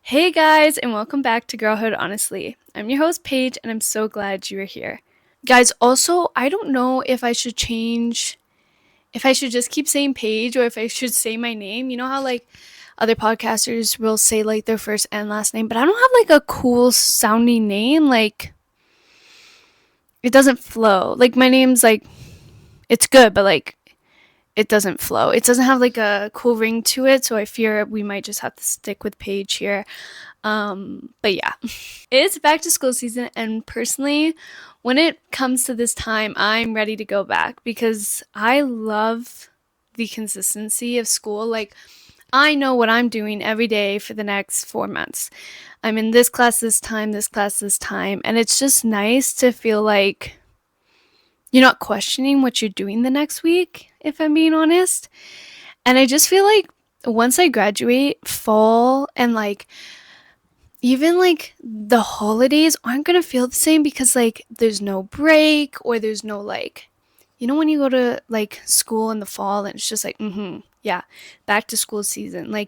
Hey guys, and welcome back to Girlhood Honestly. I'm your host, Paige, and I'm so glad you are here. Guys, also, I don't know if I should if I should just keep saying Paige or if I should say my name. You know how, other podcasters will say, their first and last name, but I don't have, a cool sounding name. It doesn't flow. My name's, it's good, but, it doesn't flow. It doesn't have, a cool ring to it, so I fear we might just have to stick with Paige here. But yeah, it's back to school season, and personally, when it comes to this time, I'm ready to go back because I love the consistency of school. I know what I'm doing every day for the next 4 months. I'm in this class this time, this class this time, and it's just nice to feel like you're not questioning what you're doing the next week, if I'm being honest. And I just feel like once I graduate, fall and even the holidays aren't gonna feel the same because there's no break or there's no when you go to school in the fall and it's just yeah, back to school season. I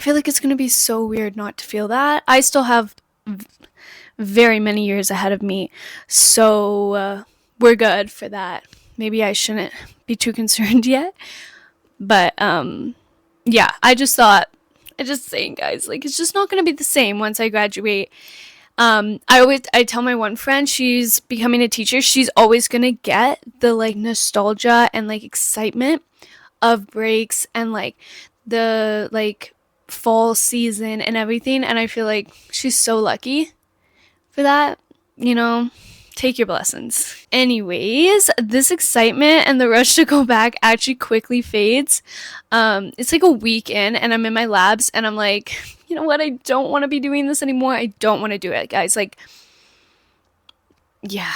feel like it's gonna be so weird not to feel that. I still have very many years ahead of me, so we're good for that. Maybe I shouldn't be too concerned yet, but yeah, I just saying, guys, it's just not gonna be the same once I graduate. I tell my one friend, she's becoming a teacher, she's always gonna get the nostalgia and excitement of breaks and the fall season and everything, and I feel like she's so lucky for that, you know. Take your blessings. Anyways, this excitement and the rush to go back actually quickly fades. It's like a week in, and I'm in my labs, and I'm like, you know what? I don't want to be doing this anymore. I don't want to do it, guys. Yeah.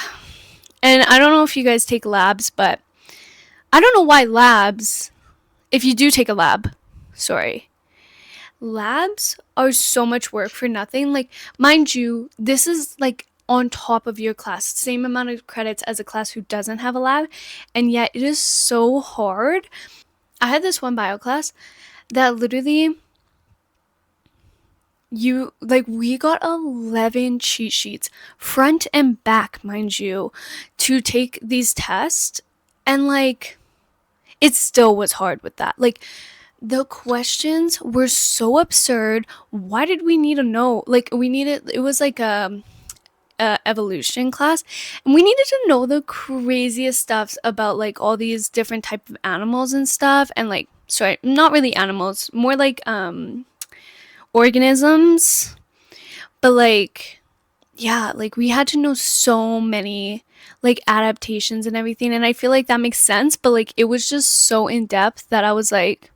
And I don't know if you guys take labs, but I don't know why labs, if you do take a lab, sorry, labs are so much work for nothing. Mind you, this is on top of your class, same amount of credits as a class who doesn't have a lab, and yet it is so hard. I had this one bio class that literally we got 11 cheat sheets, front and back, mind you, to take these tests, and it still was hard with that. The questions were so absurd. Why did we need to know? We needed, it was a evolution class, and we needed to know the craziest stuffs about all these different type of animals and stuff, and sorry, not really animals, more organisms, but yeah, we had to know so many adaptations and everything, and I feel like that makes sense, but it was just so in depth that I was like,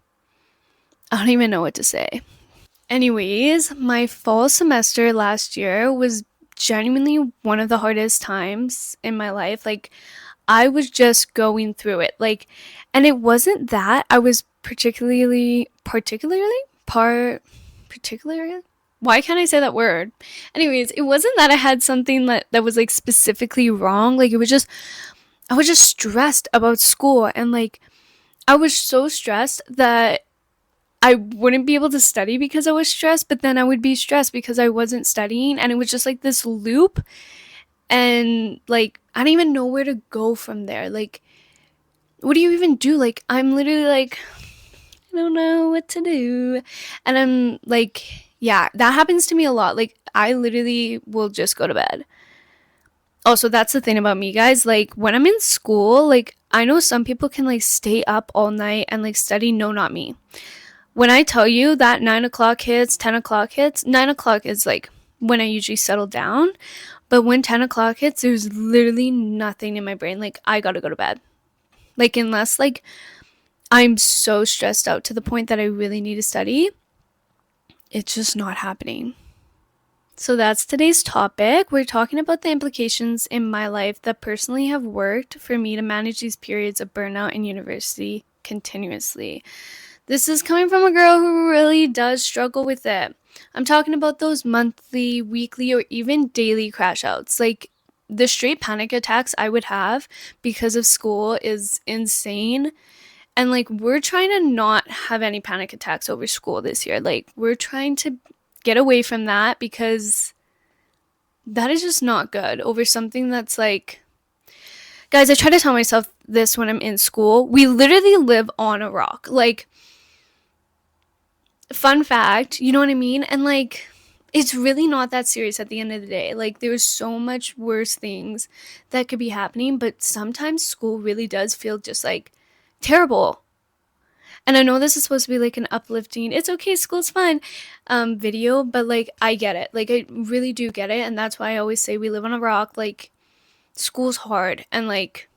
I don't even know what to say. Anyways, my fall semester last year was genuinely one of the hardest times in my life. I was just going through it. And it wasn't that I was particularly, why can't I say that word? Anyways, it wasn't that I had something that was specifically wrong. It was just, I was just stressed about school, and I was so stressed that I wouldn't be able to study because I was stressed, but then I would be stressed because I wasn't studying, and it was just this loop, and I don't even know where to go from there. What do you even do? I'm literally I don't know what to do. And I'm yeah, that happens to me a lot. I literally will just go to bed. Also, that's the thing about me, guys. When I'm in school, I know some people can stay up all night and study. No, not me. When I tell you that 9 o'clock hits, 10 o'clock hits, 9 o'clock is when I usually settle down. But when 10 o'clock hits, there's literally nothing in my brain. I gotta go to bed. Unless I'm so stressed out to the point that I really need to study, it's just not happening. So that's today's topic. We're talking about the implications in my life that personally have worked for me to manage these periods of burnout in university continuously. This is coming from a girl who really does struggle with it. I'm talking about those monthly, weekly, or even daily crash outs. The straight panic attacks I would have because of school is insane. And like we're trying to not have any panic attacks over school this year. Like we're trying to get away from that because that is just not good over something that's like, guys, I try to tell myself this when I'm in school. We literally live on a rock. Like, fun fact, you know what I mean? And like, it's really not that serious at the end of the day. Like, there's so much worse things that could be happening, but sometimes school really does feel just like terrible. And I know this is supposed to be like an uplifting, it's okay, school's fun video, but like, I get it. Like, I really do get it. And that's why I always say we live on a rock. Like, school's hard. And like,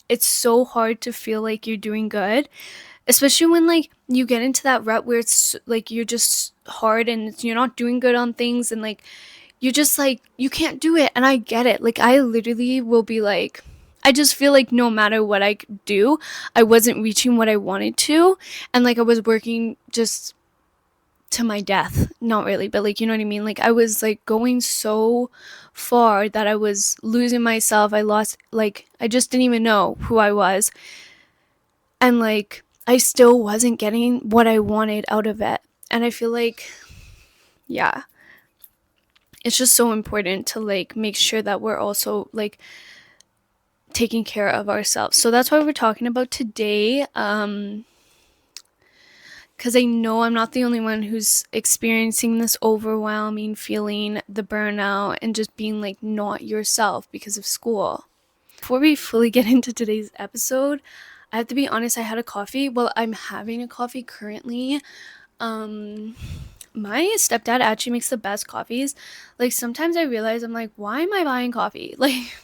it's so hard to feel like you're doing good, especially when like you get into that rut where it's like you're just hard and you're not doing good on things, and like you're just like you can't do it. And I get it. Like I literally will be like, I just feel like no matter what I could do, I wasn't reaching what I wanted to, and like I was working just to my death. Not really, but like, you know what I mean? Like I was like going so far that I was losing myself. I lost, like, I just didn't even know who I was. And like I still wasn't getting what I wanted out of it. And I feel like, yeah, it's just so important to like make sure that we're also like taking care of ourselves. So that's why we're talking about today. Because I know I'm not the only one who's experiencing this overwhelming feeling, the burnout, and just being like not yourself because of school. Before we fully get into today's episode, I have to be honest, I had a coffee. Well, I'm having a coffee currently. My stepdad actually makes the best coffees. Like sometimes I realize I'm like, why am I buying coffee? Like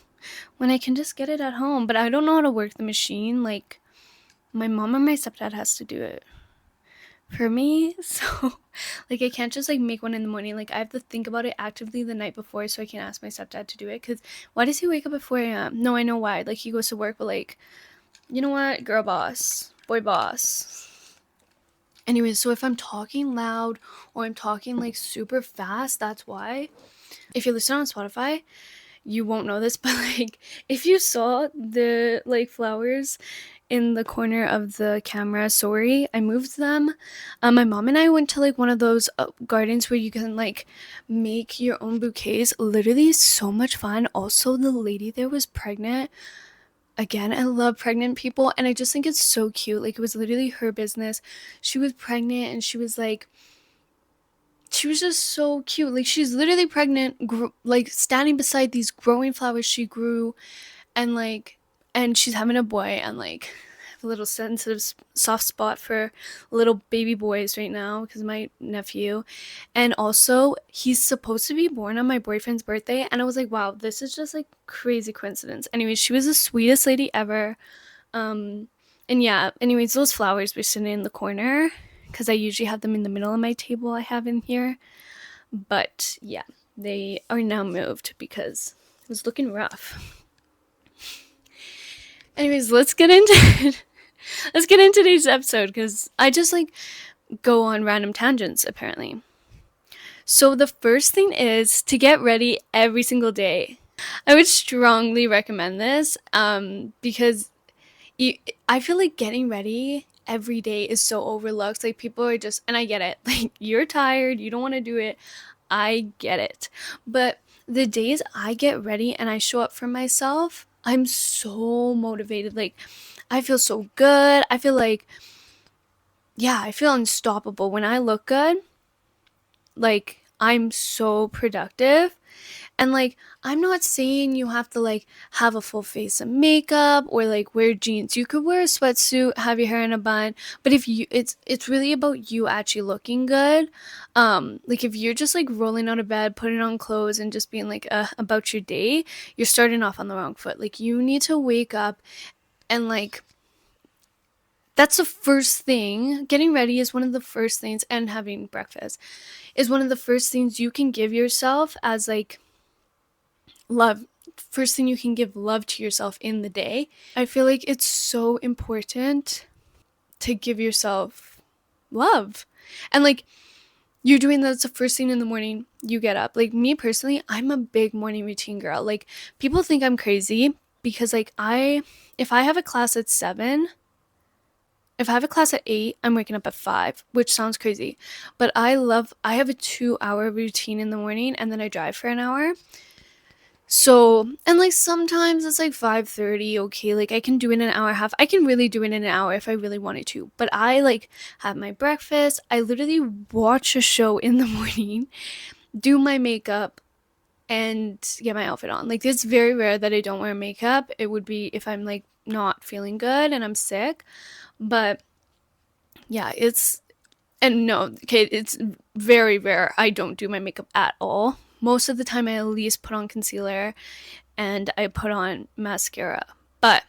when I can just get it at home, but I don't know how to work the machine. Like my mom or my stepdad has to do it for me. So like I can't just like make one in the morning. Like I have to think about it actively the night before so I can ask my stepdad to do it. Because why does he wake up at 4 a.m.? No, I know why. Like he goes to work, but like, you know what? Girl boss, boy boss. Anyways, so if I'm talking loud or I'm talking like super fast, that's why. If you listen on Spotify, you won't know this, but like if you saw the like flowers in the corner of the camera, sorry, I moved them. My mom and I went to like one of those gardens where you can like make your own bouquets. Literally so much fun. Also, the lady there was pregnant. Again, I love pregnant people, and I just think it's so cute. Like it was literally her business. She was pregnant and she was just so cute. Like she's literally pregnant, like standing beside these growing flowers she grew, and like, and she's having a boy, and like I have a little sensitive soft spot for little baby boys right now because of my nephew. And also he's supposed to be born on my boyfriend's birthday, and I was like, wow, this is just like crazy coincidence. Anyways, she was the sweetest lady ever. And yeah, anyways, those flowers were sitting in the corner because I usually have them in the middle of my table I have in here. But yeah, they are now moved because it was looking rough. Anyways, let's get into today's episode because I just like go on random tangents apparently. So the first thing is to get ready every single day. I would strongly recommend this because I feel like getting ready every day is so overlooked. Like people are just, and I get it. Like you're tired, you don't want to do it. I get it. But the days I get ready and I show up for myself, I'm so motivated. Like I feel so good. I feel like, yeah, I feel unstoppable when I look good. Like I'm so productive. And like I'm not saying you have to like have a full face of makeup or like wear jeans. You could wear a sweatsuit, have your hair in a bun, but if you it's really about you actually looking good. Like if you're just like rolling out of bed, putting on clothes and just being like about your day, you're starting off on the wrong foot. Like you need to wake up and like that's the first thing. Getting ready is one of the first things, and having breakfast is one of the first things you can give yourself as like love. First thing you can give love to yourself in the day. I feel like it's so important to give yourself love. And like you're doing that's the first thing in the morning you get up. Like me personally, I'm a big morning routine girl. Like people think I'm crazy because like if I have a class at 7, if I have a class at 8, I'm waking up at 5, which sounds crazy. But I have a 2-hour routine in the morning and then I drive for an hour. So, and like sometimes it's like 5:30, okay, like I can do it in an hour and a half. I can really do it in an hour if I really wanted to. But I like have my breakfast. I literally watch a show in the morning, do my makeup, and get my outfit on. Like it's very rare that I don't wear makeup. It would be if I'm like not feeling good and I'm sick. But yeah, it's very rare I don't do my makeup at all. Most of the time I at least put on concealer and I put on mascara. But,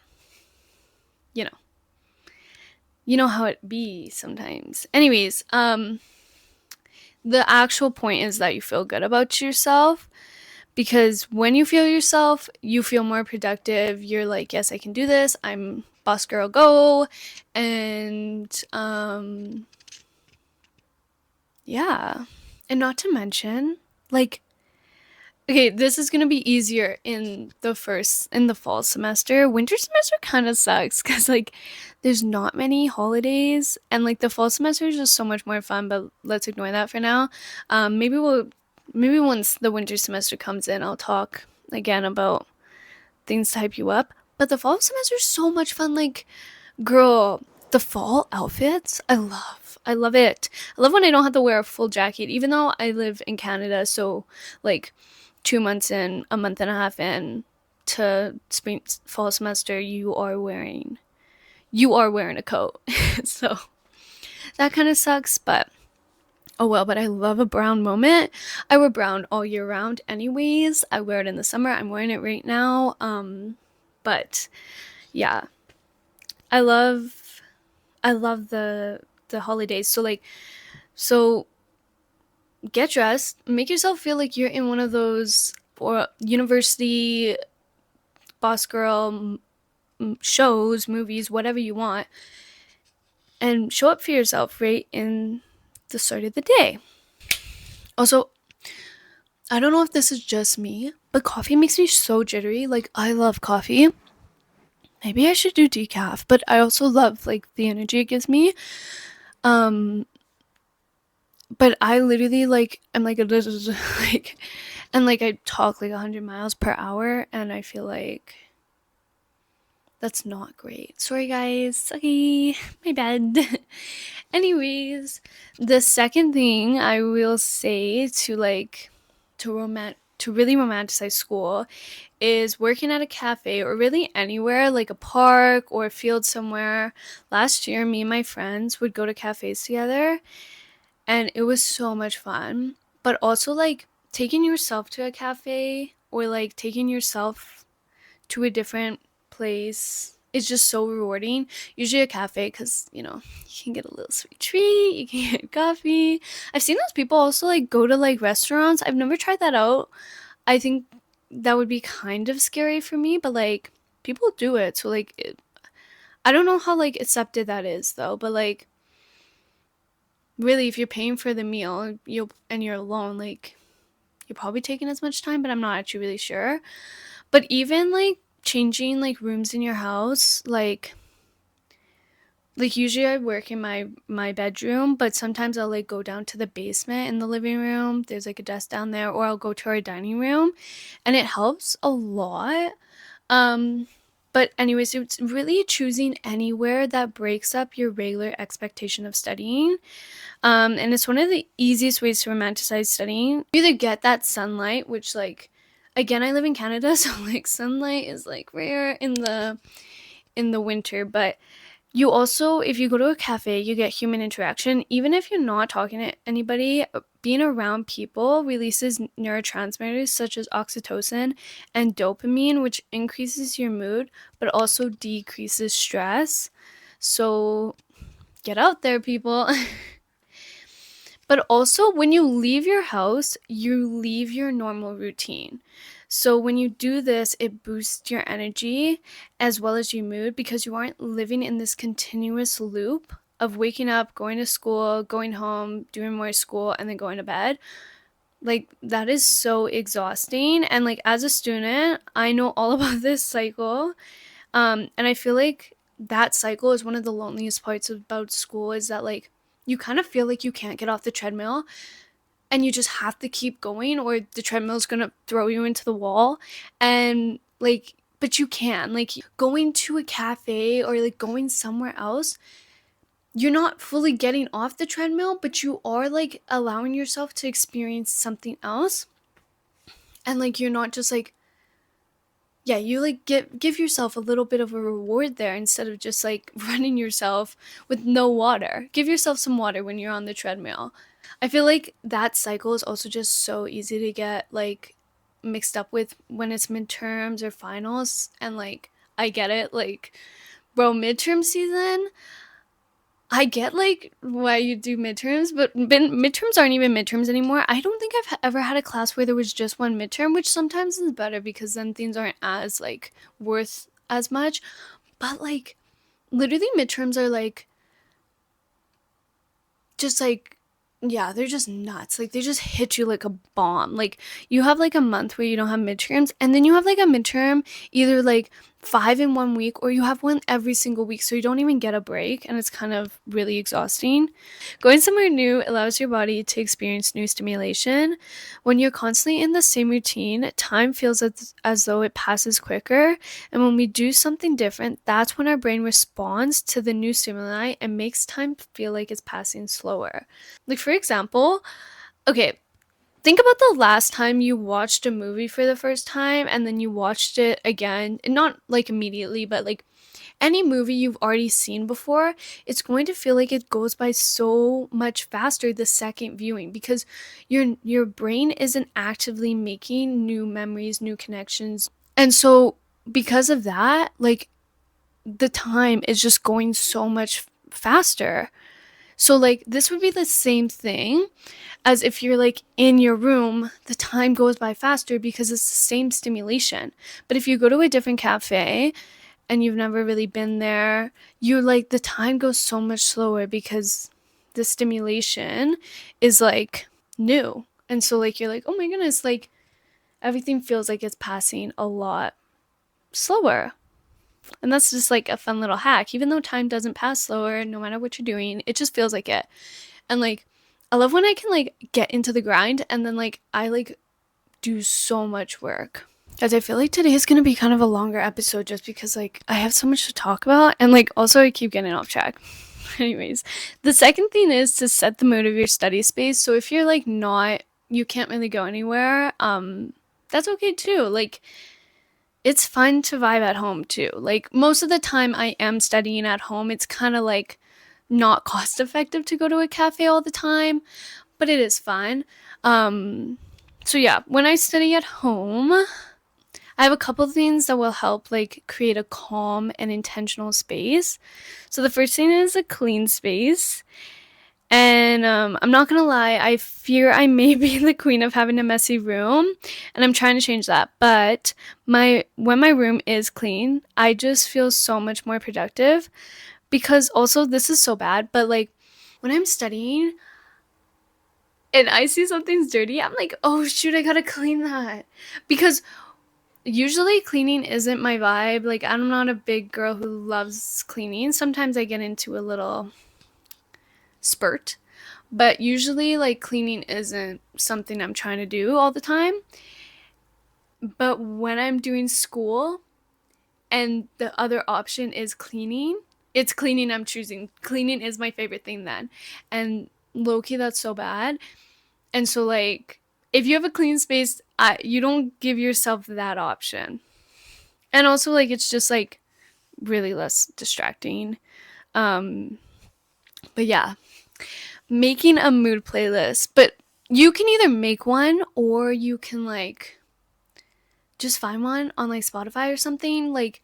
you know, you know how it be sometimes. Anyways, the actual point is that you feel good about yourself, because when you feel yourself, you feel more productive. You're like, yes, I can do this. I'm boss girl go. And yeah. And not to mention, like, okay, this is gonna be easier in the fall semester. Winter semester kind of sucks because like there's not many holidays, and like the fall semester is just so much more fun. But let's ignore that for now. Maybe once the winter semester comes in, I'll talk again about things to hype you up. But the fall semester is so much fun. Like, girl, the fall outfits, I love it. I love when I don't have to wear a full jacket, even though I live in Canada. So like 2 months in, a month and a half in to spring fall semester, you are wearing a coat. So that kind of sucks, but oh well. But I love a brown moment. I wear brown all year round anyways. I wear it in the summer. I'm wearing it right now. But yeah, I love the holidays. So get dressed, make yourself feel like you're in one of those or university boss girl shows, movies, whatever you want, and show up for yourself right in the start of the day. Also, I don't know if this is just me, but coffee makes me so jittery. Like, I love coffee. Maybe I should do decaf, but I also love like the energy it gives me. Um, but I literally like I'm like like, and like I talk like 100 miles per hour, and I feel like that's not great. Sorry guys. Okay, my bad. Anyways, the second thing I will say to really romanticize school is working at a cafe or really anywhere like a park or a field somewhere. Last year, me and my friends would go to cafes together, and it was so much fun. But also like taking yourself to a cafe or like taking yourself to a different place is just so rewarding. Usually a cafe, because you can get a little sweet treat, you can get coffee. I've seen those people also like go to like restaurants. I've never tried that out. I think that would be kind of scary for me, but like people do it. So like I don't know how like accepted that is though, but like really if you're paying for the meal, you're alone, like you're probably taking as much time, but I'm not actually really sure. But even like changing like rooms in your house, like usually I work in my bedroom, but sometimes I'll like go down to the basement in the living room. There's like a desk down there, or I'll go to our dining room, and it helps a lot. Um but anyways, it's really choosing anywhere that breaks up your regular expectation of studying. And it's one of the easiest ways to romanticize studying. You either get that sunlight, which like again, I live in Canada, so like sunlight is like rare in the winter, but you also, if you go to a cafe, you get human interaction. Even if you're not talking to anybody, being around people releases neurotransmitters such as oxytocin and dopamine, which increases your mood but also decreases stress. So get out there, people. But also, when you leave your house, you leave your normal routine. So, when you do this, it boosts your energy as well as your mood, because you aren't living in this continuous loop of waking up, going to school, going home, doing more school, and then going to bed. Like, that is so exhausting. And, like, as a student, I know all about this cycle. And I feel like that cycle is one of the loneliest parts about school, is that like you kind of feel like you can't get off the treadmill and you just have to keep going or the treadmill's gonna throw you into the wall. And like, but you can, like, going to a cafe or like going somewhere else, you're not fully getting off the treadmill, but you are like allowing yourself to experience something else. And like you're not just like, yeah, you like give yourself a little bit of a reward there instead of just like running yourself with no water. Give yourself some water when you're on the treadmill. I feel like that cycle is also just so easy to get like mixed up with when it's midterms or finals. And like, I get it, like, bro, midterm season, I get like why you do midterms, but midterms aren't even midterms anymore. I don't think I've ever had a class where there was just one midterm, which sometimes is better because then things aren't as like worth as much. But like literally midterms are like just like, yeah, they're just nuts. Like they just hit you like a bomb. Like you have like a month where you don't have midterms, and then you have like a midterm either like 5 in 1 week or you have one every single week, so you don't even get a break, and it's kind of really exhausting. Going somewhere new allows your body to experience new stimulation. When you're constantly in the same routine, time feels as though it passes quicker. And when we do something different, that's when our brain responds to the new stimuli and makes time feel like it's passing slower. Like, for example, okay, think about the last time you watched a movie for the first time and then you watched it again, and not like immediately, but like any movie you've already seen before, it's going to feel like it goes by so much faster the second viewing because your brain isn't actively making new memories, new connections. And so because of that, like the time is just going so much faster. So like this would be the same thing as if you're like in your room, the time goes by faster because it's the same stimulation. But if you go to a different cafe and you've never really been there, you like the time goes so much slower because the stimulation is like new. And so like you're like, "Oh my goodness, like everything feels like it's passing a lot slower." And that's just like a fun little hack. Even though time doesn't pass slower no matter what you're doing, it just feels like it. And like I love when I can like get into the grind and then like I like do so much work. Guys, I feel like today is going to be kind of a longer episode just because like I have so much to talk about, and like also I keep getting off track. Anyways, the second thing is to set the mood of your study space. So if you're like not, you can't really go anywhere, that's okay too. Like it's fun to vibe at home too. Like most of the time I am studying at home. It's kind of like not cost effective to go to a cafe all the time, but it is fun. So yeah, when I study at home, I have a couple things that will help like create a calm and intentional space. So the first thing is a clean space. And I'm not gonna lie, I fear I may be the queen of having a messy room, and I'm trying to change that. But when my room is clean, I just feel so much more productive. Because also this is so bad, but like when I'm studying and I see something's dirty, I'm like, oh shoot, I gotta clean that. Because usually cleaning isn't my vibe. Like I'm not a big girl who loves cleaning. Sometimes I get into a little spurt, but usually like cleaning isn't something I'm trying to do all the time. But when I'm doing school and the other option is cleaning, it's cleaning I'm choosing. Cleaning is my favorite thing then. And low-key, that's so bad. And so like if you have a clean space, you don't give yourself that option. And also like it's just like really less distracting. Um but yeah, making a mood playlist. But you can either make one or you can like just find one on like Spotify or something. Like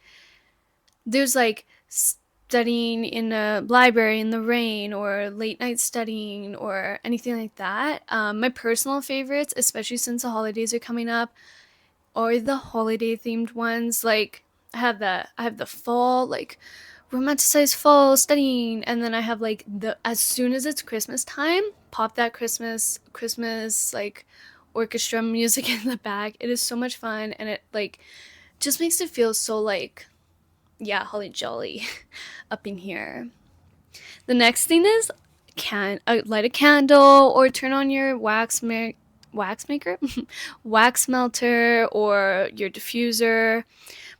there's like studying in a library in the rain or late night studying or anything like that. My personal favorites, especially since the holidays are coming up, are the holiday themed ones. Like I have the fall, like romanticized fall studying, and then I have like the as soon as it's Christmas time, pop that Christmas like orchestra music in the back. It is so much fun, and it like just makes it feel so like yeah, holly jolly up in here. The next thing is light a candle or turn on your wax maker, wax melter, or your diffuser.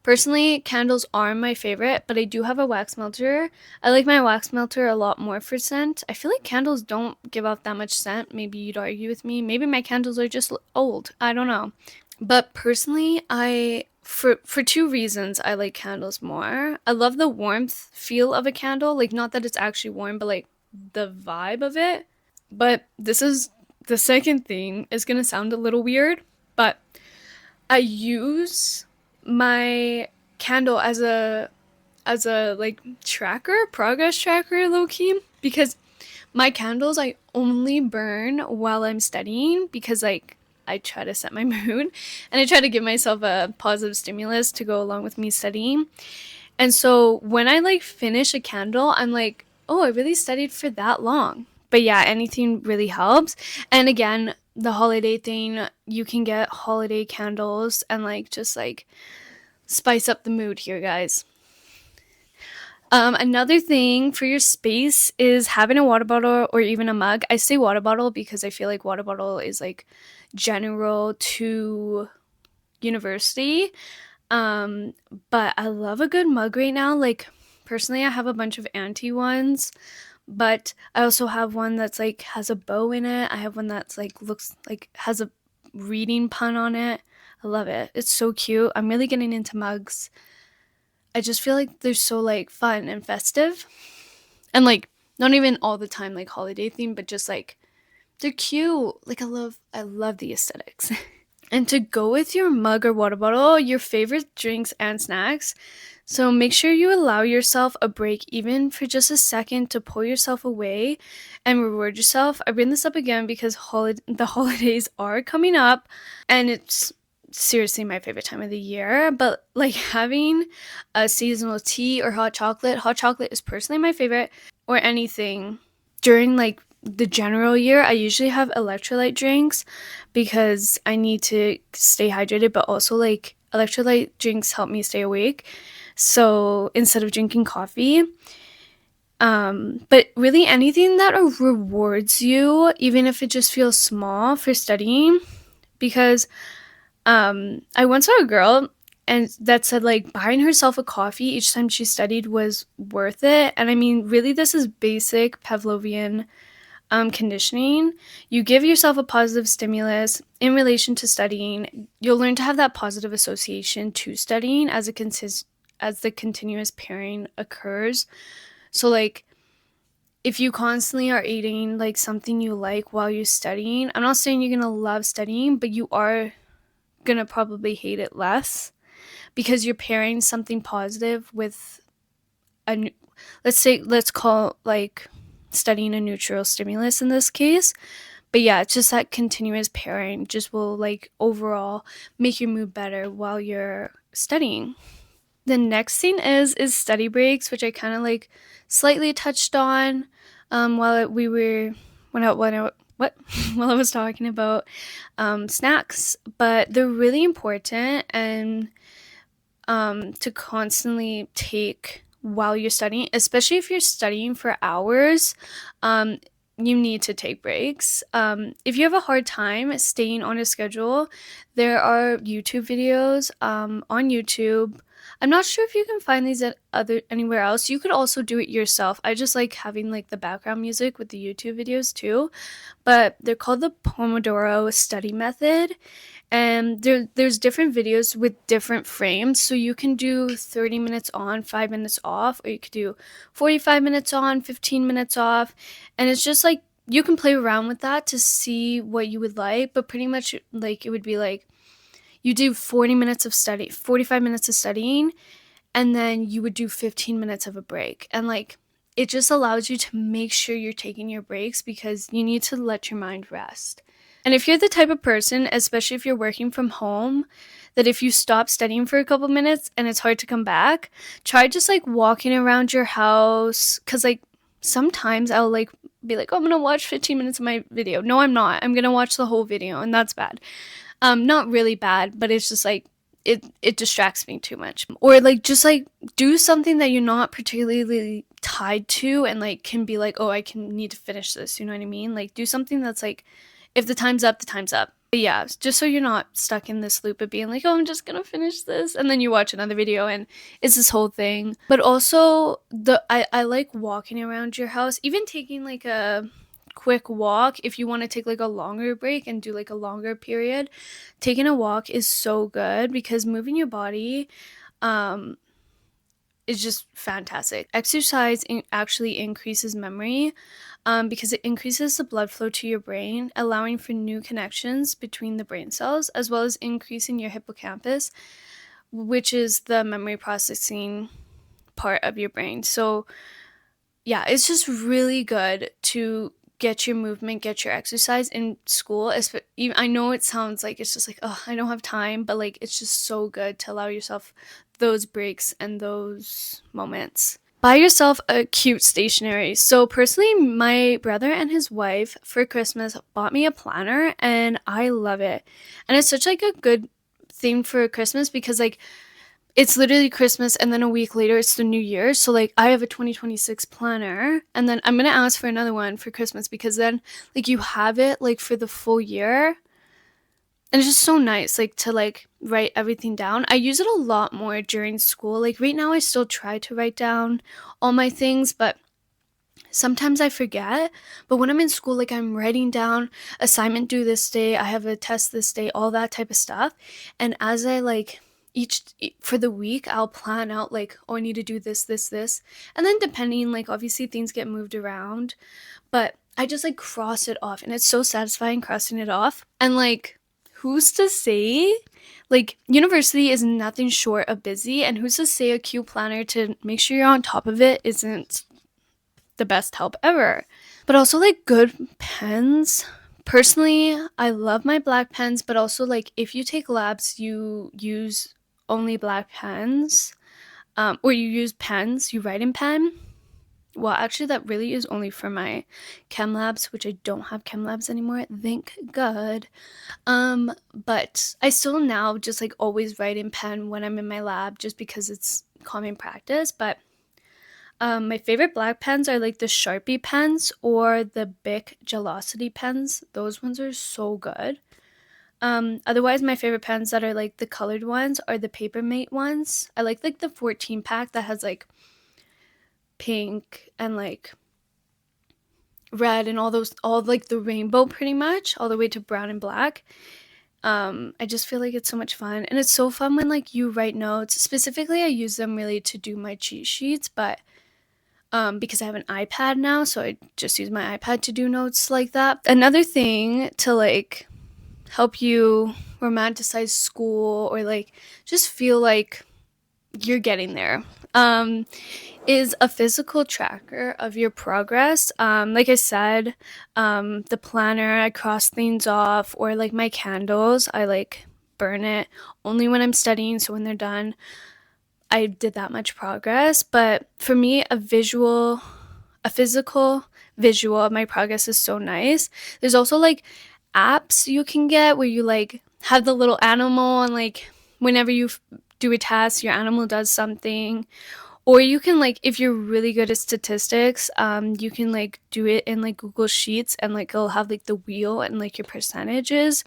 Personally, candles are my favorite, but I do have a wax melter. I like my wax melter a lot more for scent. I feel like candles don't give off that much scent. Maybe you'd argue with me. Maybe my candles are just old. I don't know. But personally, I for two reasons I like candles more. I love the warmth feel of a candle, like not that it's actually warm, but like the vibe of it. But this is the second thing is going to sound a little weird, but I use my candle as a like tracker, progress tracker low key, because my candles I only burn while I'm studying because like I try to set my mood and I try to give myself a positive stimulus to go along with me studying. And so when I like finish a candle, I'm like, "Oh, I really studied for that long." But yeah, anything really helps. And again, the holiday thing, you can get holiday candles and like just like spice up the mood here, guys. Another thing for your space is having a water bottle or even a mug. I say water bottle because I feel like water bottle is like general to university. Um, but I love a good mug right now. Like personally, I have a bunch of anti ones, but I also have one that's like has a bow in it. I have one that's like looks like has a reading pun on it. I love it. It's so cute. I'm really getting into mugs. I just feel like they're so like fun and festive. And like not even all the time like holiday themed, but just like they're cute. Like I love the aesthetics. And to go with your mug or water bottle, your favorite drinks and snacks. So make sure you allow yourself a break, even for just a second, to pull yourself away and reward yourself. I bring this up again because the holidays are coming up, and it's seriously my favorite time of the year. But like having a seasonal tea or hot chocolate is personally my favorite, or anything during like the general year. I usually have electrolyte drinks because I need to stay hydrated, but also like electrolyte drinks help me stay awake. So instead of drinking coffee, but really anything that rewards you, even if it just feels small for studying, because I once saw a girl and that said like buying herself a coffee each time she studied was worth it. And I mean, really, this is basic Pavlovian conditioning. You give yourself a positive stimulus in relation to studying. You'll learn to have that positive association to studying as the continuous pairing occurs. So like if you constantly are eating like something you like while you're studying, I'm not saying you're gonna love studying, but you are gonna probably hate it less because you're pairing something positive with a let's call like studying a neutral stimulus in this case. But yeah, it's just that continuous pairing just will like overall make your mood better while you're studying. The next thing is study breaks, which I kind of like slightly touched on while we were when I what while I was talking about snacks, but they're really important and to constantly take while you're studying, especially if you're studying for hours. You need to take breaks. If you have a hard time staying on a schedule, there are YouTube videos on YouTube. I'm not sure if you can find these at anywhere else. You could also do it yourself. I just like having like the background music with the YouTube videos too. But they're called the Pomodoro study method. And there's different videos with different frames. So you can do 30 minutes on, 5 minutes off, or you could do 45 minutes on, 15 minutes off. And it's just like you can play around with that to see what you would like, but pretty much like it would be like you do 45 minutes of studying, and then you would do 15 minutes of a break. And like it just allows you to make sure you're taking your breaks because you need to let your mind rest. And if you're the type of person, especially if you're working from home, that if you stop studying for a couple minutes and it's hard to come back, try just like walking around your house. Cause like sometimes I'll like be like, oh, I'm gonna watch 15 minutes of my video. No, I'm not. I'm gonna watch the whole video, and that's bad. Not really bad, but it's just like it distracts me too much. Or like just like do something that you're not particularly tied to and like can be like, oh, I can need to finish this, you know what I mean? Like do something that's like, if the time's up, the time's up. But yeah, just so you're not stuck in this loop of being like, oh, I'm just gonna finish this, and then you watch another video and it's this whole thing. But also I like walking around your house, even taking like a quick walk. If you want to take like a longer break and do like a longer period, taking a walk is so good because moving your body um is just fantastic. Exercise actually increases memory because it increases the blood flow to your brain, allowing for new connections between the brain cells, as well as increasing your hippocampus, which is the memory processing part of your brain. So yeah, it's just really good to get your movement, get your exercise in school. I know it sounds like it's just like, oh, I don't have time, but like it's just so good to allow yourself those breaks and those moments. Buy yourself a cute stationery. So personally, my brother and his wife for Christmas bought me a planner and I love it. And it's such like a good thing for Christmas because like it's literally Christmas and then a week later it's the new year. So like I have a 2026 planner and then I'm going to ask for another one for Christmas because then like you have it like for the full year. And it's just so nice like to like write everything down. I use it a lot more during school. Like right now I still try to write down all my things, but sometimes I forget. But when I'm in school, like I'm writing down assignment due this day, I have a test this day, all that type of stuff. And as I like for the week, I'll plan out like, oh, I need to do this. And then depending, like obviously things get moved around, but I just like cross it off and it's so satisfying crossing it off. And like, who's to say? Like, university is nothing short of busy, and who's to say a cute planner to make sure you're on top of it isn't the best help ever? But also, like, good pens. Personally, I love my black pens, but also, like, if you take labs, you use only black pens, or you use pens, you write in pen. Well, actually, that really is only for my chem labs, which I don't have chem labs anymore. Thank God. But I still now just like always write in pen when I'm in my lab just because it's common practice. But my favorite black pens are like the Sharpie pens or the Bic Gelosity pens. Those ones are so good. Otherwise, my favorite pens that are like the colored ones are the Papermate ones. I like the 14 pack that has like pink and like red and all like the rainbow pretty much all the way to brown and black. I just feel like it's so much fun, and it's so fun when like you write notes. Specifically I use them really to do my cheat sheets, but because I have an iPad now, so I just use my iPad to do notes like that. Another thing to like help you romanticize school or like just feel like you're getting there is a physical tracker of your progress. Like I said, the planner, I cross things off, or like my candles, I like burn it only when I'm studying, so when they're done, I did that much progress. But for me, a physical visual of my progress is so nice. There's also like apps you can get where you like have the little animal and like whenever you do a task, your animal does something. Or you can like, if you're really good at statistics, you can like do it in like Google Sheets and like it'll have like the wheel and like your percentages.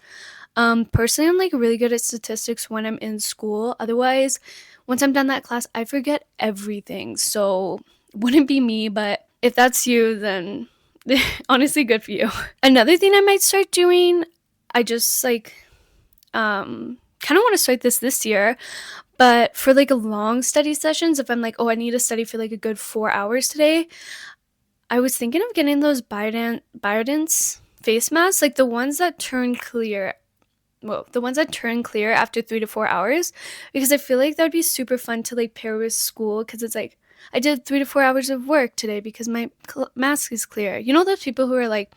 Personally, I'm like really good at statistics when I'm in school. Otherwise, once I'm done that class, I forget everything. So wouldn't be me, but if that's you, then honestly, good for you. Another thing I might start doing, I just like kind of want to start this year, but for like a long study sessions, if I'm like, oh, I need to study for like a good 4 hours today, I was thinking of getting those Biodance face masks, like the ones that turn clear. Well, the ones that turn clear after 3 to 4 hours, because I feel like that would be super fun to like pair with school, because it's like I did 3 to 4 hours of work today because my mask is clear. You know those people who are like,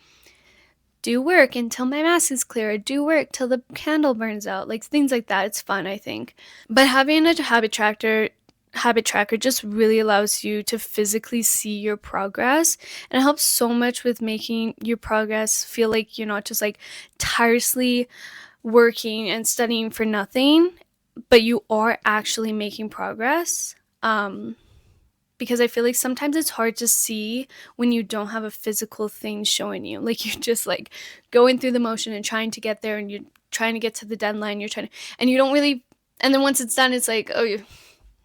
do work until my mask is clear, do work till the candle burns out, like things like that. It's fun, I think. But having a habit tracker just really allows you to physically see your progress, and it helps so much with making your progress feel like you're not just like tirelessly working and studying for nothing, but you are actually making progress. Because I feel like sometimes it's hard to see when you don't have a physical thing showing you. Like you're just like going through the motion and trying to get there, and you're trying to get to the deadline. You're trying to, and you don't really, and then once it's done, it's like, oh,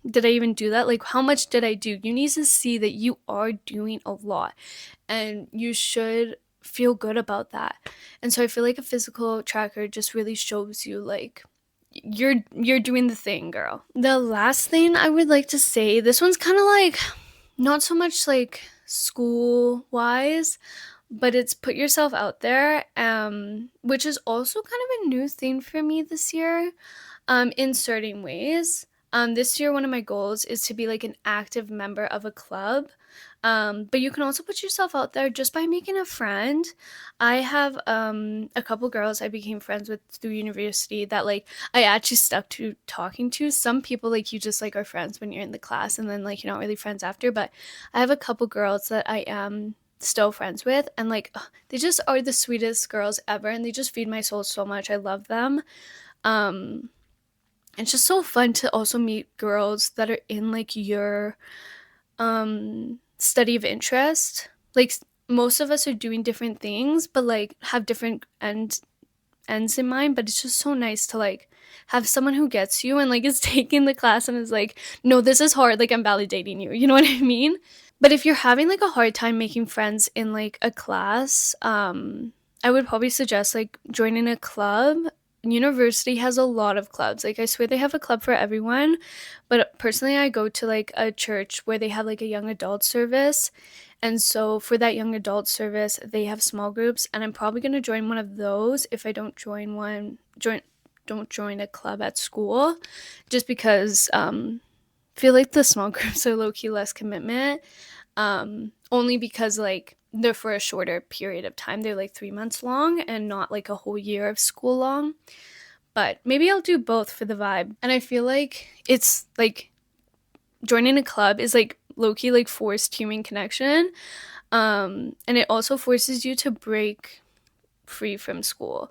did I even do that? Like, how much did I do? You need to see that you are doing a lot, and you should feel good about that. And so I feel like a physical tracker just really shows you like you're doing the thing, girl. The last thing I would like to say, this one's kind of like not so much like school wise, but it's put yourself out there, which is also kind of a new thing for me this year, in certain ways. This year, one of my goals is to be like an active member of a club. But you can also put yourself out there just by making a friend. I have a couple girls I became friends with through university that like I actually stuck to talking to. Some people like you just like are friends when you're in the class and then like you're not really friends after. But I have a couple girls that I am still friends with, and like they just are the sweetest girls ever, and they just feed my soul so much. I love them. Um, it's just so fun to also meet girls that are in like your study of interest. Like most of us are doing different things, but like have different ends in mind. But it's just so nice to like have someone who gets you and like is taking the class and is like, no, this is hard. Like I'm validating you. You know what I mean? But if you're having like a hard time making friends in like a class, I would probably suggest like joining a club. University has a lot of clubs. Like I swear they have a club for everyone. But personally I go to like a church where they have like a young adult service. And so for that young adult service, they have small groups, and I'm probably going to join one of those if I don't don't join a club at school, just because feel like the small groups are low-key less commitment, only because like they're for a shorter period of time. They're like 3 months long and not like a whole year of school long. But maybe I'll do both for the vibe. And I feel like it's like joining a club is like low-key like forced human connection, and it also forces you to break free from school,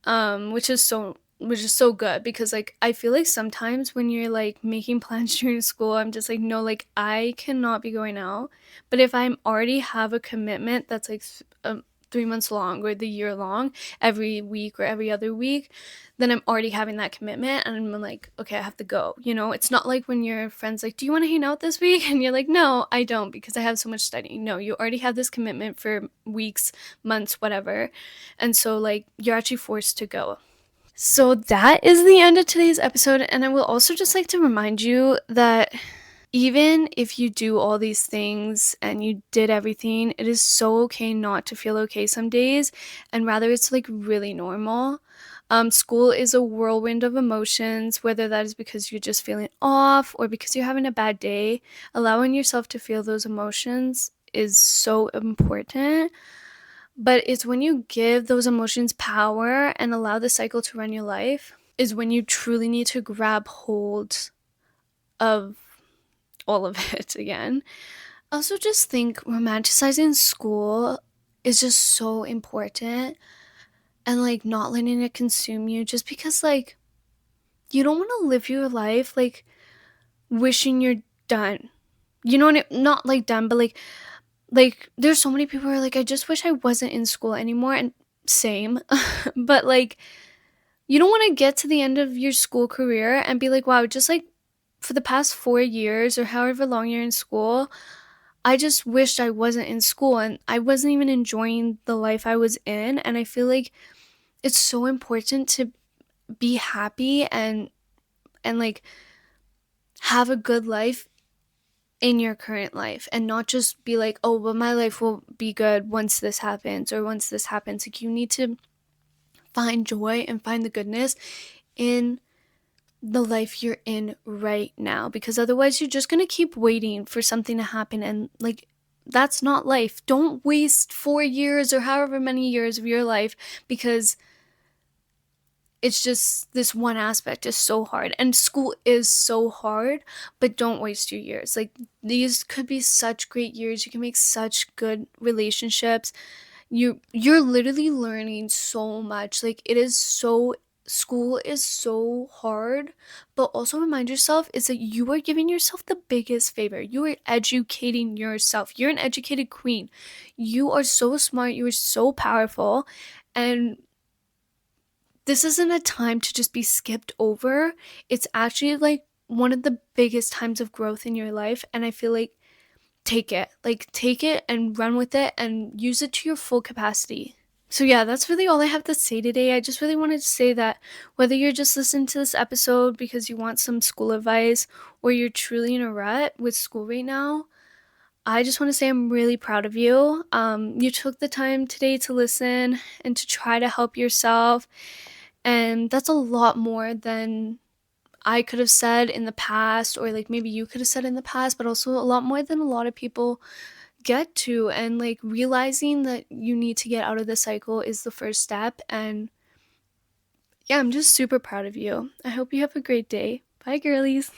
which is so good, because like I feel like sometimes when you're like making plans during school, I'm just like, no, like I cannot be going out. But if I'm already have a commitment that's like 3 months long or the year long, every week or every other week, then I'm already having that commitment and I'm like, okay, I have to go. It's not like when your friends like, do you want to hang out this week? And you're like, no, I don't, because I have so much studying. No, you already have this commitment for weeks, months, whatever. And so like you're actually forced to go. So that is the end of today's episode. And I will also just like to remind you that even if you do all these things and you did everything, it is so okay not to feel okay some days, and rather it's like really normal. School is a whirlwind of emotions, whether that is because you're just feeling off or because you're having a bad day. Allowing yourself to feel those emotions is so important. But it's when you give those emotions power and allow the cycle to run your life is when you truly need to grab hold of all of it again. Also, just think romanticizing school is just so important, and like not letting it consume you, just because like you don't want to live your life like wishing you're done. You know what not like done, but like there's so many people who are like, I just wish I wasn't in school anymore, and same. But like you don't want to get to the end of your school career and be like, wow, just like for the past 4 years or however long you're in school, I just wished I wasn't in school and I wasn't even enjoying the life I was in. And I feel like it's so important to be happy and like have a good life in your current life, and not just be like, oh, well, my life will be good once this happens or once this happens. Like you need to find joy and find the goodness in the life you're in right now, because otherwise you're just going to keep waiting for something to happen, and like that's not life. Don't waste 4 years or however many years of your life because it's just this one aspect is so hard, and school is so hard. But don't waste your years. Like these could be such great years. You can make such good relationships. You're literally learning so much. Like it is so school is so hard, but also remind yourself is that you are giving yourself the biggest favor. You are educating yourself. You're an educated queen. You are so smart. You are so powerful. And this isn't a time to just be skipped over. It's actually like one of the biggest times of growth in your life. And I feel like take it and run with it and use it to your full capacity. So, yeah, that's really all I have to say today. I just really wanted to say that whether you're just listening to this episode because you want some school advice or you're truly in a rut with school right now, I just want to say I'm really proud of you. You took the time today to listen and to try to help yourself. And that's a lot more than I could have said in the past, or like maybe you could have said in the past, but also a lot more than a lot of people get to. And like realizing that you need to get out of the cycle is the first step. And yeah, I'm just super proud of you. I hope you have a great day. Bye, girlies.